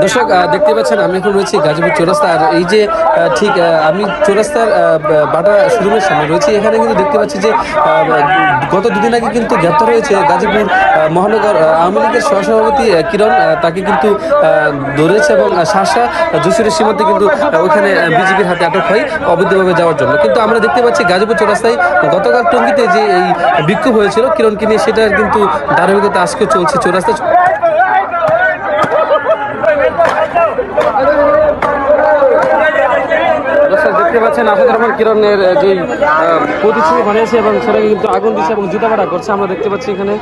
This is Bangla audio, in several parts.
দর্শক দেখতে পাচ্ছেন আমি এখন রয়েছি গাজীপুর চৌরাস্তা। আর এই যে ঠিক আমি চৌরাস্তার বাটা শোরুমের সামনে রয়েছি। এখানে কিন্তু দেখতে পাচ্ছি যে গত দুদিন আগে কিন্তু গ্রেপ্তার হয়েছে গাজীপুর মহানগর আওয়ামী লীগের সহসভাপতি কিরণ। তাকে কিন্তু ধরেছে এবং শাসা যশোরের সীমান্তে কিন্তু ওখানে বিজেপির হাতে আটক হয় অবৈধভাবে যাওয়ার জন্য। কিন্তু আমরা দেখতে পাচ্ছি গাজীপুর চৌরাস্তায় গতকাল টঙ্গীতে যে এই বিক্ষোভ হয়েছিল কিরণকে নিয়ে, সেটার কিন্তু ধারাবাহিকতা আজকে চলছে চৌরাস্তা। দেখতে পাচ্ছেন আসাদুর রহমান কিরণের যে প্রতিচ্ছবি বানিয়েছে এবং সেটাকে কিন্তু আগুন দিচ্ছে এবং জুতাপাটা করছে আমরা দেখতে পাচ্ছি এখানে।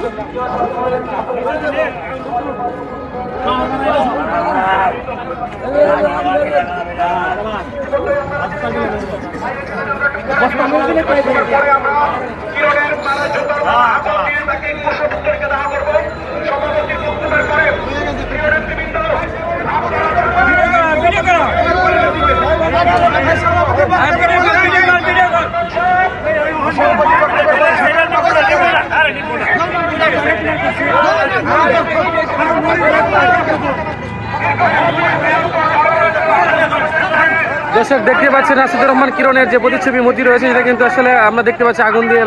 দর্শক দেখতে পাচ্ছেন আসাদুর রহমান কিরণের যে প্রতিচ্ছবি মূর্তি রয়েছে সেটা কিন্তু আসলে আমরা দেখতে পাচ্ছি আগুন দিয়ে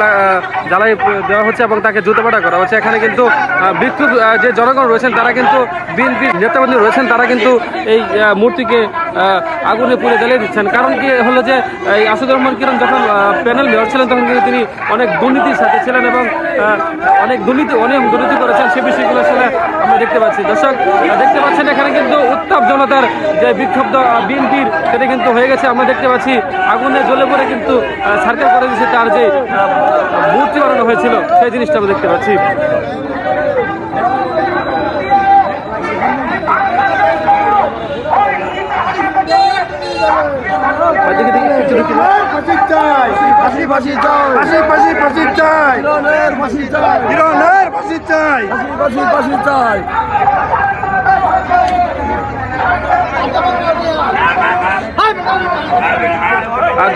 জ্বালাই দেওয়া হচ্ছে এবং তাকে জুতোপাটা করা হচ্ছে। এখানে কিন্তু বিক্ষুব্ধ যে জনগণ রয়েছেন তারা কিন্তু বিএনপির নেতাবন্ধী রয়েছেন, তারা কিন্তু এই মূর্তিকে আগুনে পুড়ে জ্বালিয়ে দিচ্ছেন। কারণ কি হলো যে এই আসাদুর রহমান কিরণ যখন প্যানেল মেয়র ছিলেন তখন কিন্তু তিনি অনেক দুর্নীতির সাথে ছিলেন এবং অনেক দুর্নীতি করেছেন, সে বিষয়গুলো আসলে আমরা দেখতে পাচ্ছি। দর্শক দেখতে পাচ্ছেন এখানে কিন্তু উত্তাপ জনতার যে বিক্ষুব্ধ বিএনপির সেটা কিন্তু হয়ে গেছে। আমরা দেখতে পাচ্ছি আগুনে জ্বলে পড়ে কিন্তু সার্কেল করে দিচ্ছে তার যে মূর্তি বানানো হয়েছিল সেই জিনিসটা আমরা দেখতে পাচ্ছি।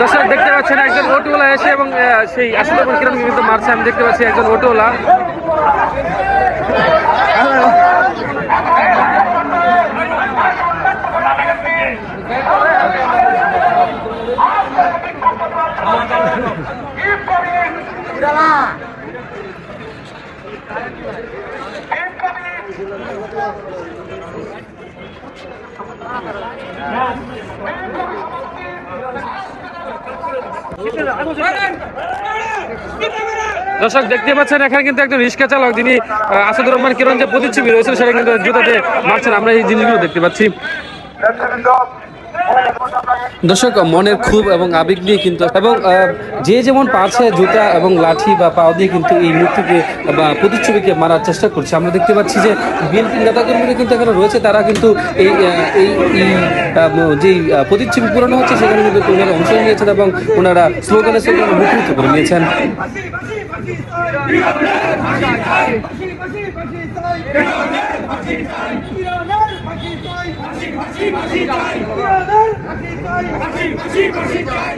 দর্শক দেখতে পাচ্ছেন একজন অটোওয়ালা এসে এবং সেই আসাদুর রহমান কিরণকে কিন্তু মারছে। আমি দেখতে পাচ্ছি একজন অটোওয়ালা। দর্শক দেখতে পাচ্ছেন এখানে কিন্তু একজন রিক্সা চালক, যিনি আসাদুর রহমান কিরণ যে প্রতিচ্ছবি রয়েছে সেটা কিন্তু জুতাতে মারছেন। আমরা এই জিনিসগুলো দেখতে পাচ্ছি। দর্শক মনের ক্ষোভ এবং আবেগ নিয়ে কিন্তু এবং যে যেমন পারছে জুতা এবং লাঠি বা পাও দিয়ে কিন্তু এই মূর্তিকে বা প্রতিচ্ছবিকে মারার চেষ্টা করছে। আমরা দেখতে পাচ্ছি যে বিএনপি নেতাকর্মীরা কিন্তু এখানে রয়েছে, তারা কিন্তু এই যেই প্রতিচ্ছবি পূরণ হচ্ছে সেখানে কিন্তু ওনারা অংশ নিয়েছেন এবং ওনারা স্লোগানে মুখরিত করে নিয়েছেন। ফাঁসি চাই।